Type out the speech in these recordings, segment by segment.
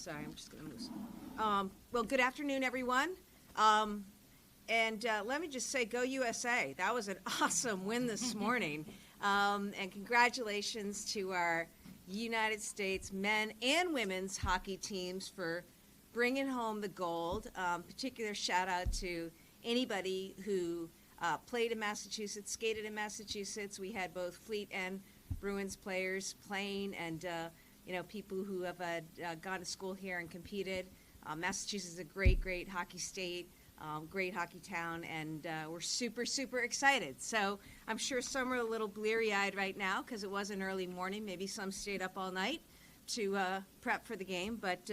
sorry, I'm just going to move. Well, good afternoon, everyone. And let me just say, go USA. That was an awesome win this morning. And congratulations to our United States men and women's hockey teams for bringing home the gold. Particular shout out to anybody who played in Massachusetts, skated in Massachusetts. We had both Fleet and Bruins players playing, and people who have gone to school here and competed. Massachusetts is a great, great hockey state, great hockey town, and we're super, super excited. So I'm sure some are a little bleary-eyed right now because it was an early morning. Maybe some stayed up all night to prep for the game, but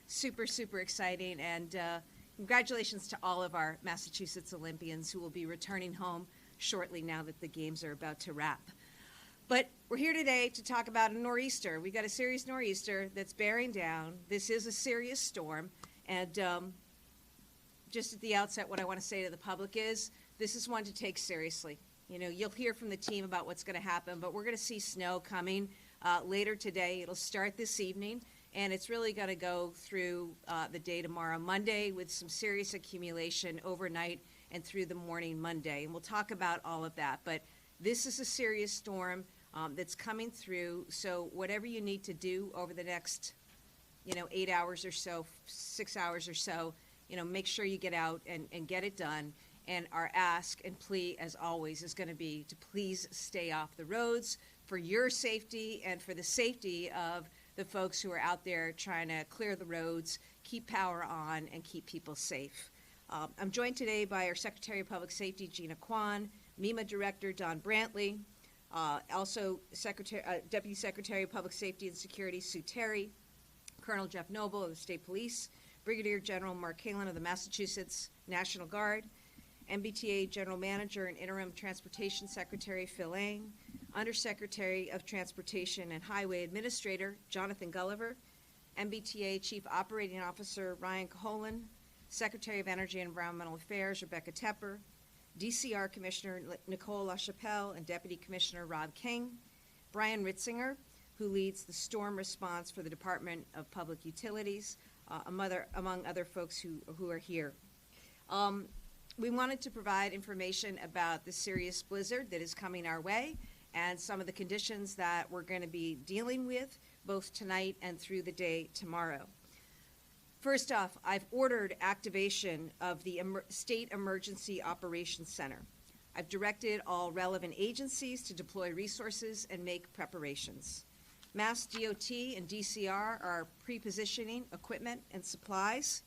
super, super exciting. And congratulations to all of our Massachusetts Olympians who will be returning home shortly now that the games are about to wrap. But we're here today to talk about a nor'easter. We've got a serious nor'easter that's bearing down. This is a serious storm. And just at the outset, what I want to say to the public is this is one to take seriously. You'll hear from the team about what's going to happen, but we're going to see snow coming later today. It'll start this evening, and it's really going to go through the day tomorrow, Monday, with some serious accumulation overnight and through the morning Monday. And we'll talk about all of that. But this is a serious storm that's coming through, so whatever you need to do over the next, 8 hours or so, 6 hours or so, make sure you get out and get it done. And our ask and plea, as always, is going to be to please stay off the roads for your safety and for the safety of the folks who are out there trying to clear the roads, keep power on, and keep people safe. I'm joined today by our Secretary of Public Safety, Gina Kwon, MEMA Director, Don Brantley, also Deputy Secretary of Public Safety and Security, Sue Terry, Colonel Jeff Noble of the State Police, Brigadier General Mark Kalin of the Massachusetts National Guard, MBTA General Manager and Interim Transportation Secretary Phil Eng, Undersecretary of Transportation and Highway Administrator Jonathan Gulliver, MBTA Chief Operating Officer Ryan Caholen, Secretary of Energy and Environmental Affairs Rebecca Tepper, DCR Commissioner Nicole LaChapelle and Deputy Commissioner Rob King, Brian Ritzinger, who leads the storm response for the Department of Public Utilities, among other folks who are here. We wanted to provide information about the serious blizzard that is coming our way and some of the conditions that we're going to be dealing with both tonight and through the day tomorrow. First off, I've ordered activation of the State Emergency Operations Center. I've directed all relevant agencies to deploy resources and make preparations. MassDOT and DCR are pre-positioning equipment and supplies.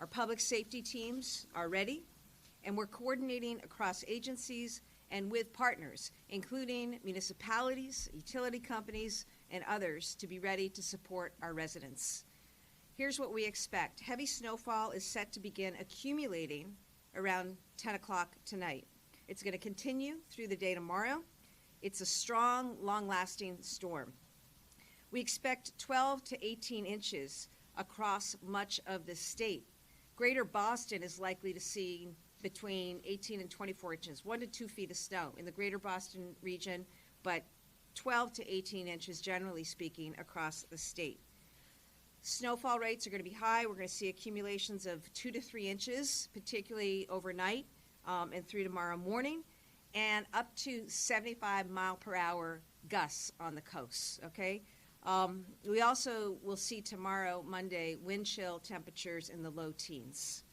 Our public safety teams are ready, and we're coordinating across agencies and with partners, including municipalities, utility companies, and others, to be ready to support our residents. Here's what we expect. Heavy snowfall is set to begin accumulating around 10 o'clock tonight. It's going to continue through the day tomorrow. It's a strong, long-lasting storm. We expect 12 to 18 inches across much of the state. Greater Boston is likely to see between 18 and 24 inches, 1 to 2 feet of snow in the greater Boston region, but 12 to 18 inches, generally speaking, across the state. Snowfall rates are going to be high. We're going to see accumulations of 2 to 3 inches, particularly overnight and through tomorrow morning, and up to 75 mile per hour gusts on the coast, okay? We also will see tomorrow, Monday, wind chill temperatures in the low teens.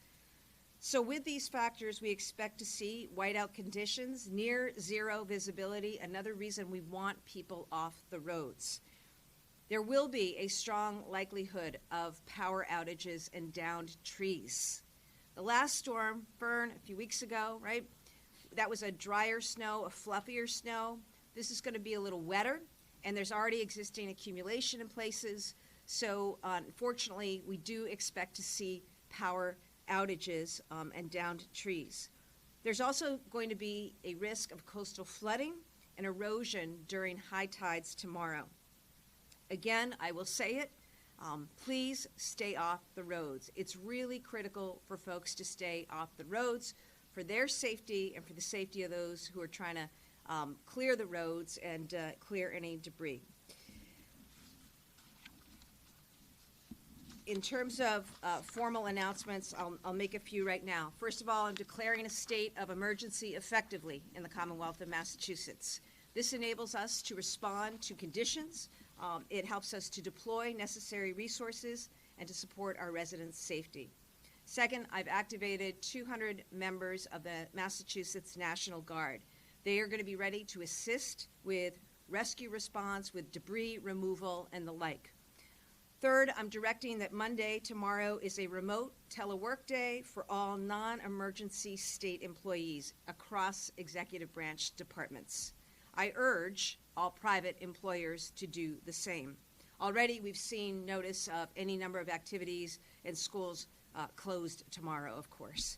So with these factors, we expect to see whiteout conditions, near zero visibility, another reason we want people off the roads. There will be a strong likelihood of power outages and downed trees. The last storm, Fern, a few weeks ago, right? That was a drier snow, a fluffier snow. This is going to be a little wetter, and there's already existing accumulation in places. So unfortunately, we do expect to see power outages and downed trees. There's also going to be a risk of coastal flooding and erosion during high tides tomorrow. Again, I will say it, please stay off the roads. It's really critical for folks to stay off the roads for their safety and for the safety of those who are trying to clear the roads and clear any debris. in terms of formal announcements, I'll make a few right now. First of all, I'm declaring a state of emergency effectively in the Commonwealth of Massachusetts. This enables us to respond to conditions. It helps us to deploy necessary resources and to support our residents' safety. Second, I've activated 200 members of the Massachusetts National Guard. They are going to be ready to assist with rescue response, with debris removal, and the like. Third, I'm directing that Monday, tomorrow, is a remote telework day for all non-emergency state employees across executive branch departments. I urge all private employers to do the same. Already, we've seen notice of any number of activities and schools closed tomorrow, of course.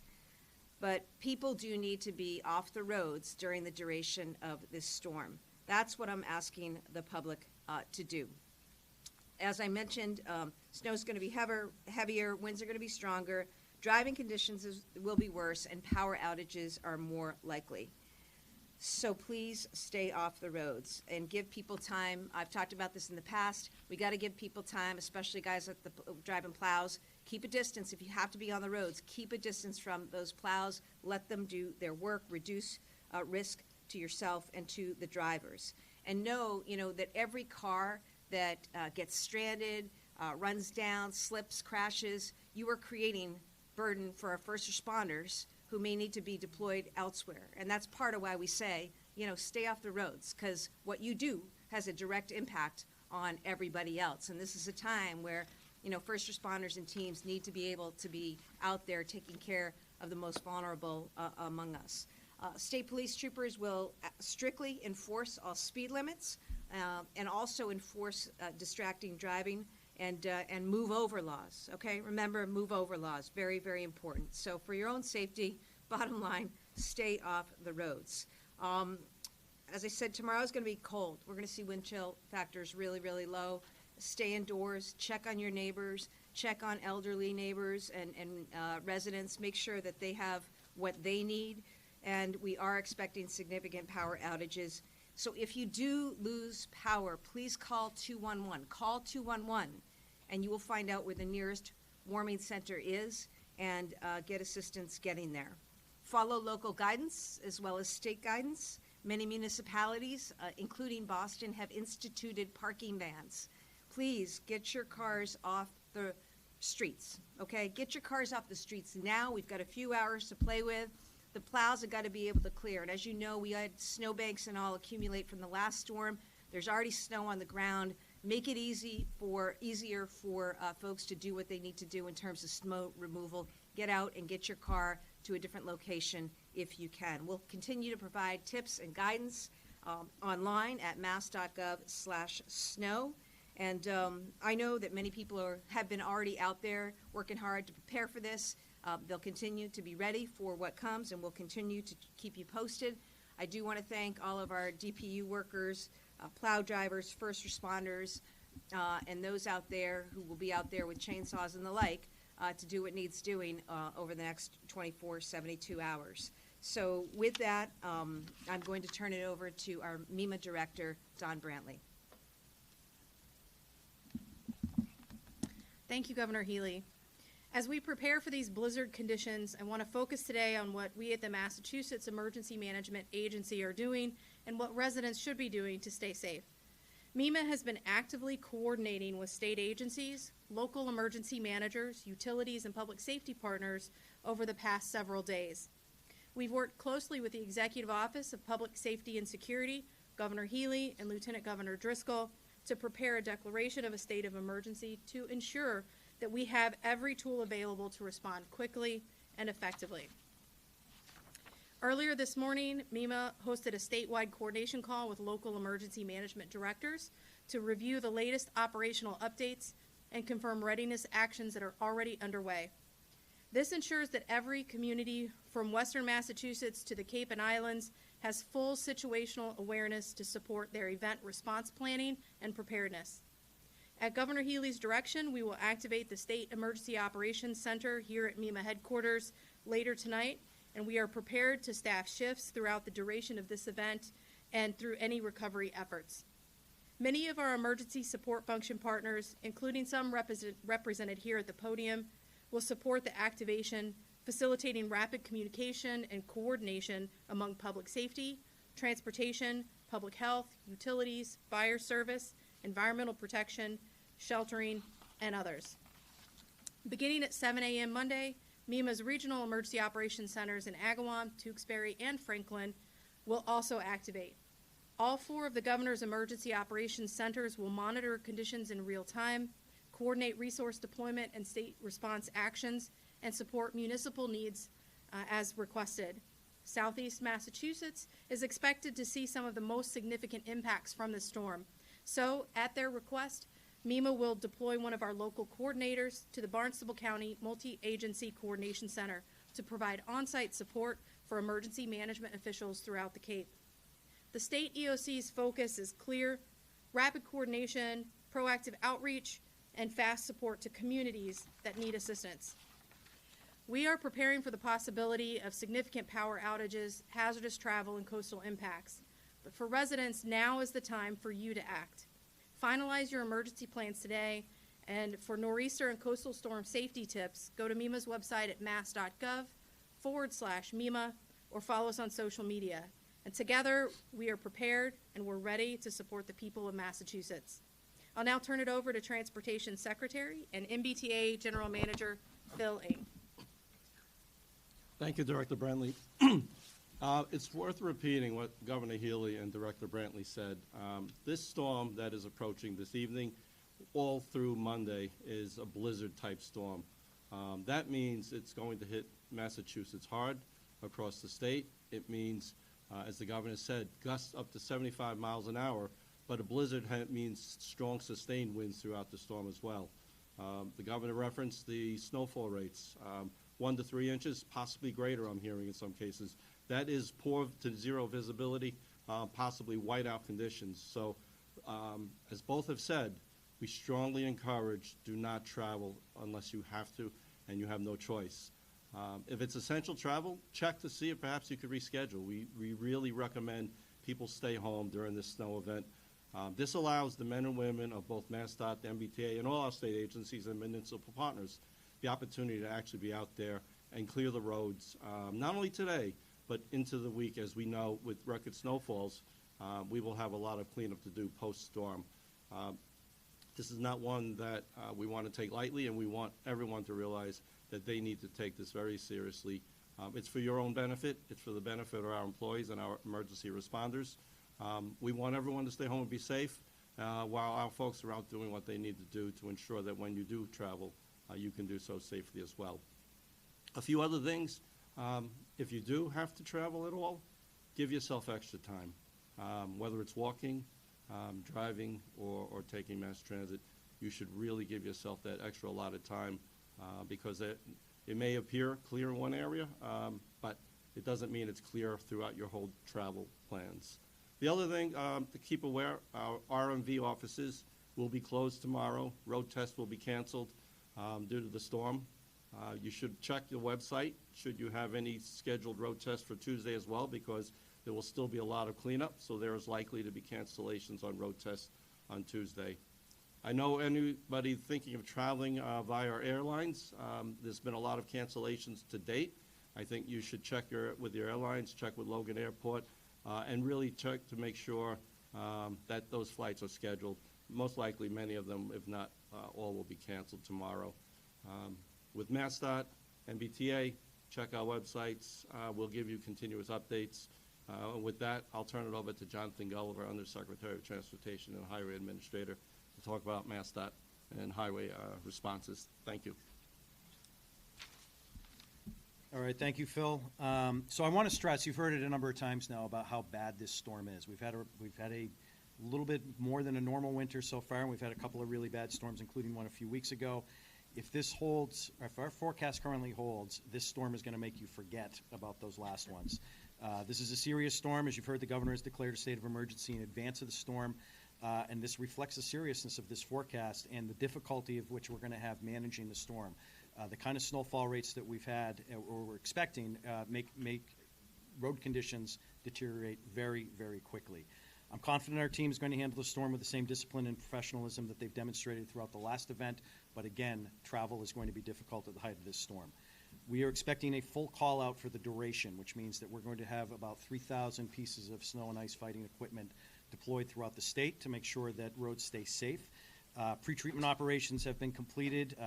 But people do need to be off the roads during the duration of this storm. That's what I'm asking the public to do. As I mentioned, snow's going to be heavier, winds are going to be stronger, driving conditions will be worse, and power outages are more likely. So please stay off the roads and give people time. I've talked about this in the past. We got to give people time, especially guys at the driving plows. Keep a distance. If you have to be on the roads, keep a distance from those plows. Let them do their work. Reduce risk to yourself and to the drivers. And know, that every car that gets stranded, runs down, slips, crashes, you are creating burden for our first responders who may need to be deployed elsewhere. And that's part of why we say, stay off the roads, because what you do has a direct impact on everybody else. And this is a time where, first responders and teams need to be able to be out there taking care of the most vulnerable among us. State police troopers will strictly enforce all speed limits and also enforce distracting driving and move over laws, okay? Remember, move over laws, very, very important. So for your own safety, bottom line, stay off the roads. As I said, tomorrow's going to be cold. We're going to see wind chill factors really, really low. Stay indoors, check on your neighbors, check on elderly neighbors and residents, make sure that they have what they need, and we are expecting significant power outages. So if you do lose power, please call 211. Call 211, and you will find out where the nearest warming center is and get assistance getting there. Follow local guidance as well as state guidance. Many municipalities, including Boston, have instituted parking bans. Please get your cars off the streets, okay? Get your cars off the streets now. We've got a few hours to play with. The plows have got to be able to clear. And as you know, we had snowbanks and all accumulate from the last storm. There's already snow on the ground. Make it easier for folks to do what they need to do in terms of snow removal. Get out and get your car to a different location if you can. We'll continue to provide tips and guidance online at mass.gov/snow. And I know that many people have been already out there working hard to prepare for this. They'll continue to be ready for what comes, and we'll continue to keep you posted. I do want to thank all of our DPU workers, plow drivers, first responders, and those out there who will be out there with chainsaws and the like to do what needs doing over the next 72 hours. So with that, I'm going to turn it over to our MEMA director, Don Brantley. Thank you, Governor Healey. As we prepare for these blizzard conditions, I want to focus today on what we at the Massachusetts Emergency Management Agency are doing and what residents should be doing to stay safe. MEMA has been actively coordinating with state agencies, local emergency managers, utilities, and public safety partners over the past several days. We've worked closely with the Executive Office of Public Safety and Security, Governor Healey, and Lieutenant Governor Driscoll to prepare a declaration of a state of emergency to ensure that we have every tool available to respond quickly and effectively. Earlier this morning, MEMA hosted a statewide coordination call with local emergency management directors to review the latest operational updates and confirm readiness actions that are already underway. This ensures that every community from Western Massachusetts to the Cape and Islands has full situational awareness to support their event response planning and preparedness. At Governor Healey's direction, we will activate the State Emergency Operations Center here at MEMA headquarters later tonight, and we are prepared to staff shifts throughout the duration of this event and through any recovery efforts. Many of our emergency support function partners, including some represented here at the podium, will support the activation, facilitating rapid communication and coordination among public safety, transportation, public health, utilities, fire service, environmental protection, sheltering, and others. Beginning at 7 a.m. Monday, MEMA's regional emergency operations centers in Agawam, Tewksbury, and Franklin will also activate. All 4 of the governor's emergency operations centers will monitor conditions in real time, coordinate resource deployment and state response actions, and support municipal needs as requested. Southeast Massachusetts is expected to see some of the most significant impacts from this storm. So, at their request, MEMA will deploy one of our local coordinators to the Barnstable County Multi-Agency Coordination Center to provide on-site support for emergency management officials throughout the Cape. The state EOC's focus is clear: rapid coordination, proactive outreach, and fast support to communities that need assistance. We are preparing for the possibility of significant power outages, hazardous travel, and coastal impacts. But for residents, now is the time for you to act. Finalize your emergency plans today, and for nor'easter and coastal storm safety tips, go to MEMA's website at mass.gov/MEMA or follow us on social media. And together, we are prepared and we're ready to support the people of Massachusetts. I'll now turn it over to Transportation Secretary and MBTA General Manager Phil Ng. Thank you, Director Brantley. It's worth repeating what Governor Healey and Director Brantley said. This storm that is approaching this evening, all through Monday, is a blizzard-type storm. That means it's going to hit Massachusetts hard across the state. It means, as the governor said, gusts up to 75 miles an hour, but a blizzard means strong, sustained winds throughout the storm as well. The governor referenced the snowfall rates, 1 to 3 inches, possibly greater, I'm hearing in some cases. That is poor to zero visibility, possibly whiteout conditions. So, as both have said, we strongly encourage do not travel unless you have to and you have no choice. If it's essential travel, check to see if perhaps you could reschedule. We really recommend people stay home during this snow event. This allows the men and women of both MassDOT, the MBTA, and all our state agencies and municipal partners the opportunity to actually be out there and clear the roads, not only today, but into the week. As we know, with record snowfalls, we will have a lot of cleanup to do post-storm. This is not one that we want to take lightly, and we want everyone to realize that they need to take this very seriously. It's for your own benefit. It's for the benefit of our employees and our emergency responders. We want everyone to stay home and be safe while our folks are out doing what they need to do to ensure that when you do travel, you can do so safely as well. A few other things. If you do have to travel at all, give yourself extra time. Whether it's walking, driving, or taking mass transit, you should really give yourself that extra allotted time because it may appear clear in one area, but it doesn't mean it's clear throughout your whole travel plans. The other thing to keep aware, our RMV offices will be closed tomorrow. Road tests will be canceled due to the storm. You should check your website should you have any scheduled road tests for Tuesday as well, because there will still be a lot of cleanup, so there is likely to be cancellations on road tests on Tuesday. I know anybody thinking of traveling via our airlines, there's been a lot of cancellations to date. I think you should check with your airlines, check with Logan Airport, and really check to make sure that those flights are scheduled. Most likely many of them, if not all, will be canceled tomorrow. With MassDOT, MBTA, check our websites. We'll give you continuous updates. With that, I'll turn it over to Jonathan Gulliver, Undersecretary of Transportation and Highway Administrator, to talk about MassDOT and highway responses. Thank you. All right, thank you, Phil. So I want to stress, you've heard it a number of times now about how bad this storm is. We've had a little bit more than a normal winter so far, and we've had a couple of really bad storms, including one a few weeks ago. If this holds, or if our forecast currently holds, this storm is going to make you forget about those last ones. This is a serious storm. As you've heard, the governor has declared a state of emergency in advance of the storm, and this reflects the seriousness of this forecast and the difficulty of which we're going to have managing the storm. The kind of snowfall rates that we've had or we're expecting make road conditions deteriorate very, very quickly. I'm confident our team is going to handle the storm with the same discipline and professionalism that they've demonstrated throughout the last event, but again, travel is going to be difficult at the height of this storm. We are expecting a full call-out for the duration, which means that we're going to have about 3,000 pieces of snow and ice fighting equipment deployed throughout the state to make sure that roads stay safe. Pre-treatment operations have been completed,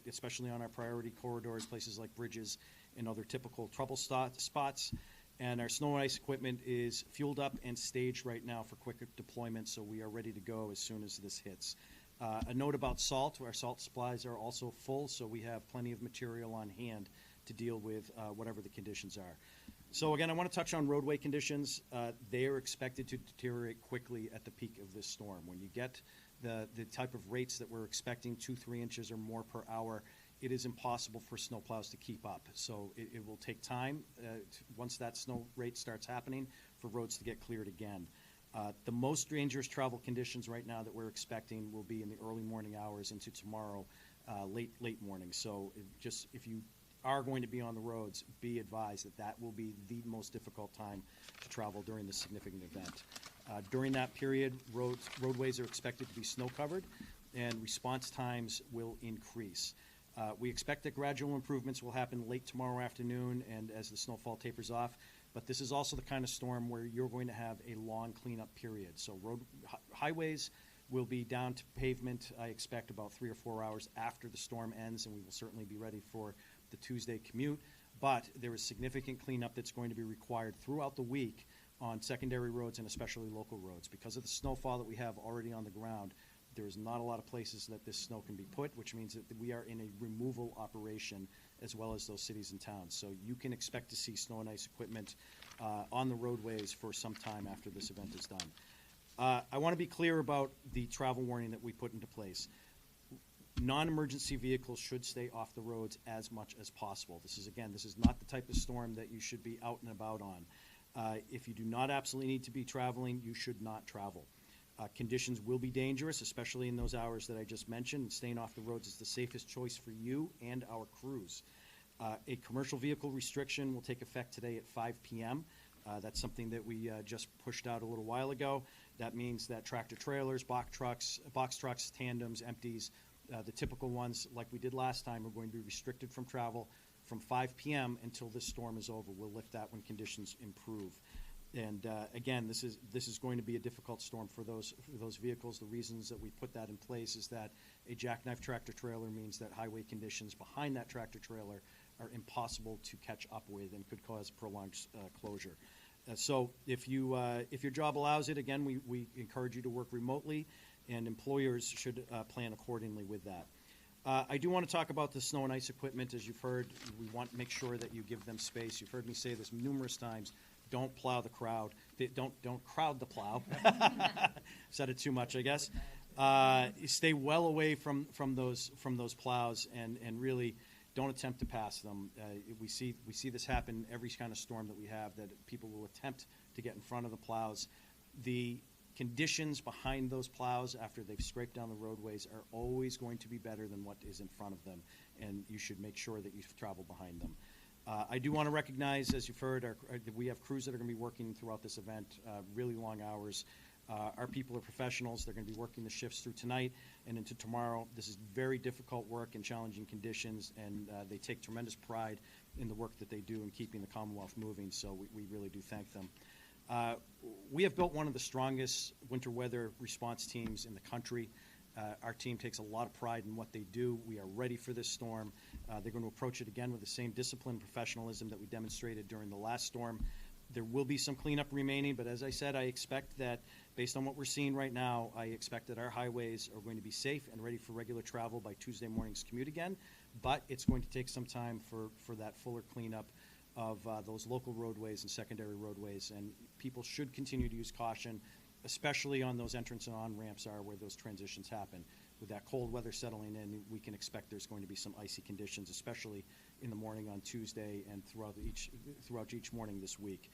especially on our priority corridors, places like bridges and other typical trouble spots. And our snow and ice equipment is fueled up and staged right now for quick deployment, so we are ready to go as soon as this hits. A note about salt. Our salt supplies are also full, so we have plenty of material on hand to deal with whatever the conditions are. So again, I want to touch on roadway conditions. They are expected to deteriorate quickly at the peak of this storm. When you get the type of rates that we're expecting, 2-3 inches or more per hour, it is impossible for snowplows to keep up. So it will take time, once that snow rate starts happening, for roads to get cleared again. The most dangerous travel conditions right now that we're expecting will be in the early morning hours into tomorrow, late morning. So just if you are going to be on the roads, be advised that that will be the most difficult time to travel during this significant event. During that period, roadways are expected to be snow covered, and response times will increase. We expect that gradual improvements will happen late tomorrow afternoon and as the snowfall tapers off, but this is also the kind of storm where you're going to have a long cleanup period. So highways will be down to pavement, I expect, about 3 or 4 hours after the storm ends, and we will certainly be ready for the Tuesday commute. But there is significant cleanup that's going to be required throughout the week on secondary roads and especially local roads. Because of the snowfall that we have already on the ground, there is not a lot of places that this snow can be put, which means that we are in a removal operation as well as those cities and towns. So you can expect to see snow and ice equipment on the roadways for some time after this event is done. I want to be clear about the travel warning that we put into place. Non-emergency vehicles should stay off the roads as much as possible. This is not the type of storm that you should be out and about on. If you do not absolutely need to be traveling, you should not travel. Conditions will be dangerous, especially in those hours that I just mentioned, and staying off the roads is the safest choice for you and our crews. A commercial vehicle restriction will take effect today at 5 p.m. That's something that we just pushed out a little while ago. That means that tractor trailers, box trucks, tandems, empties, the typical ones like we did last time are going to be restricted from travel from 5 p.m. until this storm is over. We'll lift that when conditions improve. And again, this is going to be a difficult storm for those vehicles. The reasons that we put that in place is that a jackknife tractor trailer means that highway conditions behind that tractor trailer are impossible to catch up with and could cause prolonged closure. So if your job allows it, again, we encourage you to work remotely, and employers should plan accordingly with that. I do want to talk about the snow and ice equipment. As you've heard, we want to make sure that you give them space. You've heard me say this numerous times. Don't plow the crowd. Don't crowd the plow. Said it too much, I guess. Stay well away from those plows, and really don't attempt to pass them. We see this happen every kind of storm that we have, that people will attempt to get in front of the plows. The conditions behind those plows after they've scraped down the roadways are always going to be better than what is in front of them, and you should make sure that you travel behind them. I do want to recognize, as you've heard, that we have crews that are going to be working throughout this event, really long hours. Our people are professionals. They're going to be working the shifts through tonight and into tomorrow. This is very difficult work in challenging conditions, and they take tremendous pride in the work that they do in keeping the Commonwealth moving, so we really do thank them. We have built one of the strongest winter weather response teams in the country. Our team takes a lot of pride in what they do. We are ready for this storm. They're going to approach it again with the same discipline and professionalism that we demonstrated during the last storm. There will be some cleanup remaining, but as I said, I expect that based on what we're seeing right now, I expect that our highways are going to be safe and ready for regular travel by Tuesday morning's commute again, but it's going to take some time for that fuller cleanup of those local roadways and secondary roadways, and people should continue to use caution, especially on those entrance and on-ramps where those transitions happen. With that cold weather settling in, we can expect there's going to be some icy conditions, especially in the morning on Tuesday and throughout each morning this week.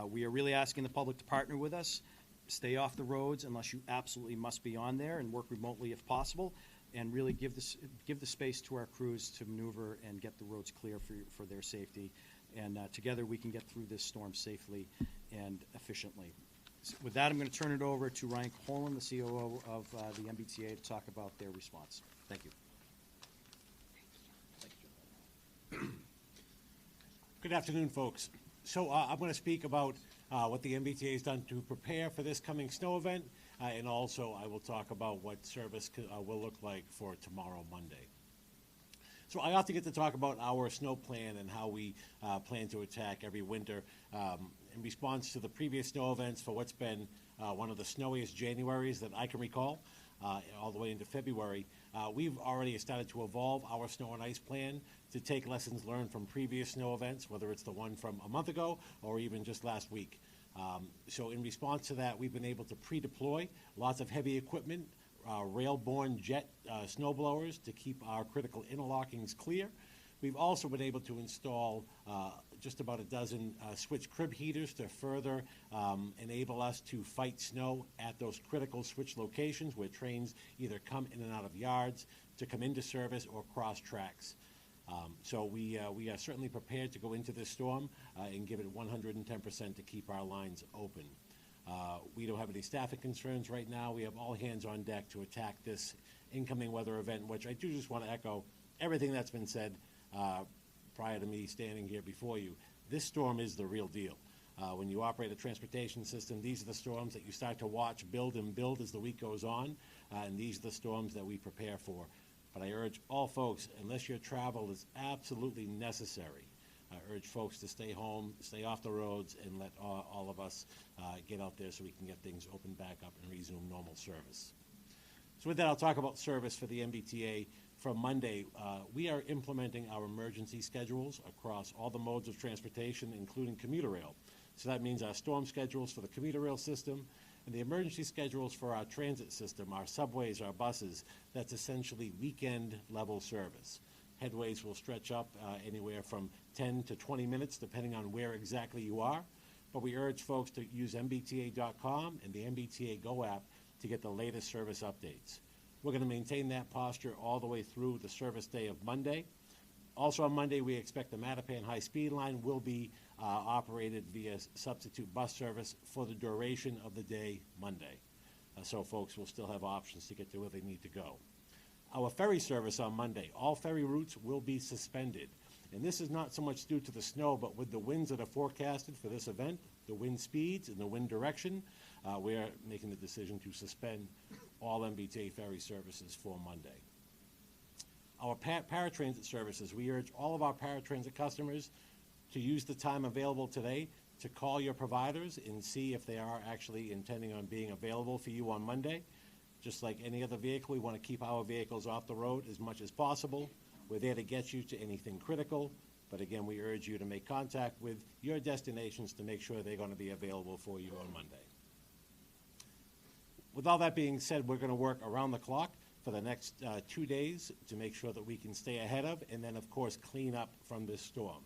We are really asking the public to partner with us. Stay off the roads unless you absolutely must be on there, and work remotely if possible, and really give the space to our crews to maneuver and get the roads clear for their safety. And together we can get through this storm safely and efficiently. With that, I'm going to turn it over to Ryan Colin, the COO of the MBTA, to talk about their response. Thank you. Good afternoon, folks. So I'm going to speak about what the MBTA has done to prepare for this coming snow event, and also I will talk about what service will look like for tomorrow, Monday. So I often get to talk about our snow plan and how we plan to attack every winter in response to the previous snow events for what's been one of the snowiest Januaries that I can recall, all the way into February. We've already started to evolve our snow and ice plan to take lessons learned from previous snow events, whether it's the one from a month ago or even just last week. So in response to that, we've been able to pre-deploy lots of heavy equipment, rail-borne jet snow blowers to keep our critical interlockings clear. We've also been able to install just about a dozen switch crib heaters to further enable us to fight snow at those critical switch locations where trains either come in and out of yards, to come into service, or cross tracks. So we are certainly prepared to go into this storm and give it 110% to keep our lines open. We don't have any staffing concerns right now. We have all hands on deck to attack this incoming weather event, which I do just want to echo everything that's been said prior to me standing here before you. This storm is the real deal. When you operate a transportation system, these are the storms that you start to watch build and build as the week goes on, and these are the storms that we prepare for. But I urge all folks, unless your travel is absolutely necessary, I urge folks to stay home, stay off the roads, and let all of us get out there so we can get things opened back up and resume normal service. So with that, I'll talk about service for the MBTA. From Monday, we are implementing our emergency schedules across all the modes of transportation, including commuter rail. So that means our storm schedules for the commuter rail system and the emergency schedules for our transit system, our subways, our buses. That's essentially weekend level service. Headways will stretch up anywhere from 10 to 20 minutes, depending on where exactly you are. But we urge folks to use MBTA.com and the MBTA Go app to get the latest service updates. We're going to maintain that posture all the way through the service day of Monday. Also on Monday, we expect the Mattapan high-speed line will be operated via substitute bus service for the duration of the day Monday. So folks will still have options to get to where they need to go. Our ferry service on Monday, all ferry routes will be suspended. And this is not so much due to the snow, but with the winds that are forecasted for this event, the wind speeds and the wind direction, we're making the decision to suspend all MBTA ferry services for Monday. Our paratransit services, we urge all of our paratransit customers to use the time available today to call your providers and see if they are actually intending on being available for you on Monday. Just like any other vehicle, we want to keep our vehicles off the road as much as possible. We're there to get you to anything critical, but again, we urge you to make contact with your destinations to make sure they're going to be available for you on Monday. With all that being said, we're going to work around the clock for the next 2 days to make sure that we can stay ahead of and then, of course, clean up from this storm.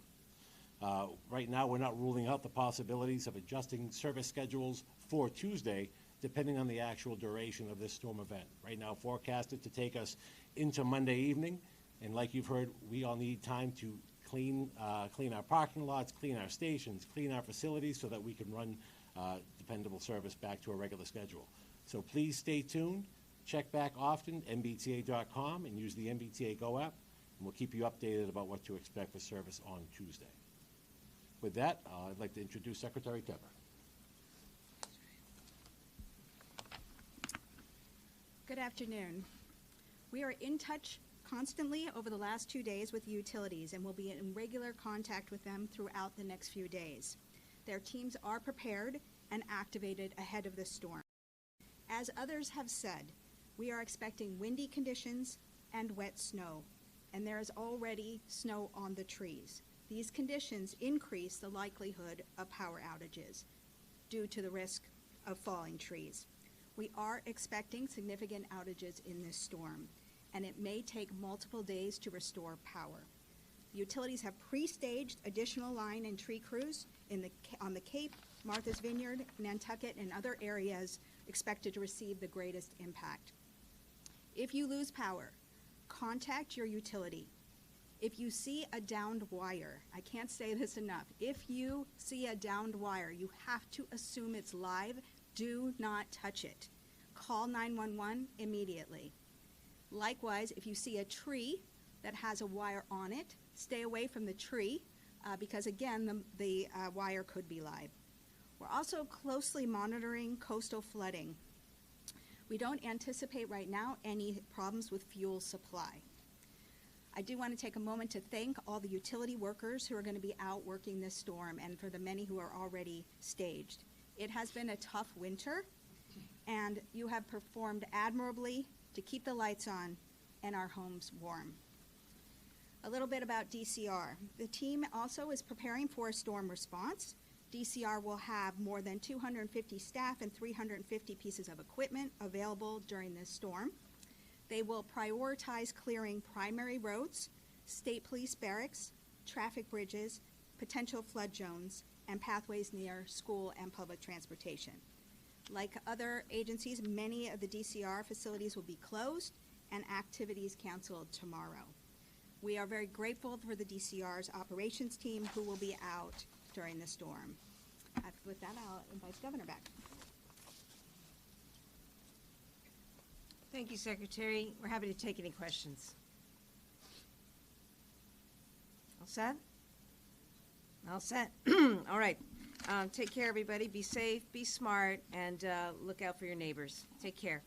Right now, we're not ruling out the possibilities of adjusting service schedules for Tuesday, depending on the actual duration of this storm event. Right now, forecasted to take us into Monday evening, and like you've heard, we all need time to clean our parking lots, clean our stations, clean our facilities so that we can run dependable service back to a regular schedule. So please stay tuned, check back often, mbta.com, and use the MBTA Go app, and we'll keep you updated about what to expect for service on Tuesday. With that, I'd like to introduce Secretary Tepper. Good afternoon. We are in touch constantly over the last 2 days with utilities and will be in regular contact with them throughout the next few days. Their teams are prepared and activated ahead of the storm. As others have said, we are expecting windy conditions and wet snow, and there is already snow on the trees. These conditions increase the likelihood of power outages due to the risk of falling trees. We are expecting significant outages in this storm, and it may take multiple days to restore power. The utilities have pre-staged additional line and tree crews on the Cape, Martha's Vineyard, Nantucket, and other areas expected to receive the greatest impact. If you lose power, contact your utility. If you see a downed wire, I can't say this enough, if you see a downed wire, you have to assume it's live Do not touch it. Call 911 immediately. Likewise, if you see a tree that has a wire on it, stay away from the tree because, again, the wire could be live. We're also closely monitoring coastal flooding. We don't anticipate right now any problems with fuel supply. I do want to take a moment to thank all the utility workers who are going to be out working this storm and for the many who are already staged. It has been a tough winter, and you have performed admirably to keep the lights on and our homes warm. A little bit about DCR. The team also is preparing for a storm response. DCR will have more than 250 staff and 350 pieces of equipment available during this storm. They will prioritize clearing primary roads, state police barracks, traffic bridges, potential flood zones, and pathways near school and public transportation. Like other agencies, many of the DCR facilities will be closed and activities canceled tomorrow. We are very grateful for the DCR's operations team who will be out during the storm. With that, I'll invite the governor back. Thank you, Secretary. We're happy to take any questions. All set? All set. All right. Take care, everybody. Be safe, be smart, and look out for your neighbors. Take care.